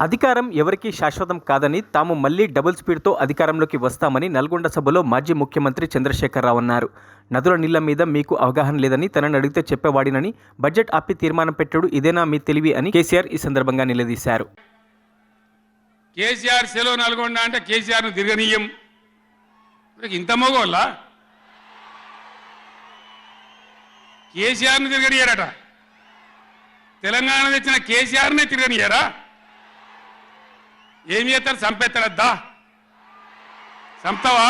అధికారం ఎవరికీ శాశ్వతం కాదని, తాము మళ్లీ డబుల్ స్పీడ్తో అధికారంలోకి వస్తామని నల్గొండ సభలో మాజీ ముఖ్యమంత్రి చంద్రశేఖరరావు అన్నారు. నదుల నీళ్ల మీద మీకు అవగాహన లేదని తనని అడిగితే చెప్పేవాడినని, బడ్జెట్ ఆపి తీర్మానం పెట్టాడు ఇదేనా మీ తెలివి అని కేసీఆర్ ఈ సందర్భంగా నిలదీశారు. కేసీఆర్ సెలవు నల్గొండ అంటే కేసీఆర్ను తిరగనీయం. ఇంత మగోళ్ళ కేసీఆర్ను తిరగనియారట. తెలంగాణ తెచ్చిన కేసీఆర్నే తిరగనియారా? ఏం చేస్తారు? చంపేస్తాడద్దా? చంపుతావా?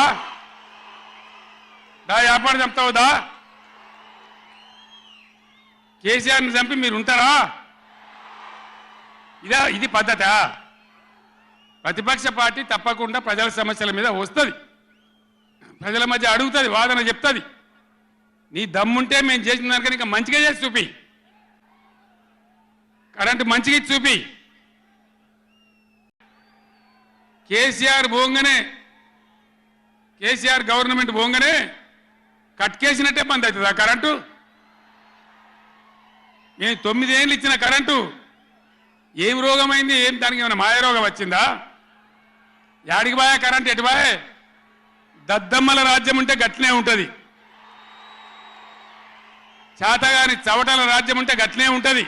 దా వ్యాపారం చంపుతావుదా? కేసీఆర్ని చంపి మీరు ఉంటారా? ఇది పద్ధత? ప్రతిపక్ష పార్టీ తప్పకుండా ప్రజల సమస్యల మీద వస్తుంది, ప్రజల మధ్య అడుగుతుంది, వాదన చెప్తుంది. నీ దమ్ముంటే మేము చేసిన దానికన్నా ఇంకా మంచిగా చేసి చూపి, కరెంటు మంచిగా ఇచ్చి చూపి. కేసీఆర్ పోగానే, కేసీఆర్ గవర్నమెంట్ పోగానే కట్కేసినట్టే బంద్ అవుతుంది ఆ కరెంటు. నేను 9 ఏళ్ళు ఇచ్చిన కరెంటు ఏం రోగమైంది? ఏం దానికి ఏమైనా మాయరోగం వచ్చిందా? యాడికి బాయా కరెంట్? ఎటు బాయే? దద్దమ్మల రాజ్యం ఉంటే గట్లనే ఉంటుంది, చాతగాని చవటల రాజ్యం ఉంటే గట్లనే ఉంటుంది.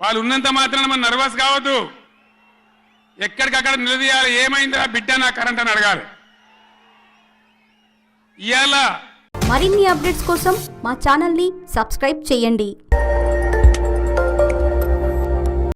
వాళ్ళు ఉన్నంత మాత్రాన మనం నర్వస్ కావద్దు. ఎక్కడికక్కడ నిలదీయాలి. ఏమైందా బిడ్డ నా కరెంట్ అని అడగాలి. ఇవాళ మరిన్ని అప్డేట్స్ కోసం మా ఛానల్ని సబ్స్క్రైబ్ చేయండి.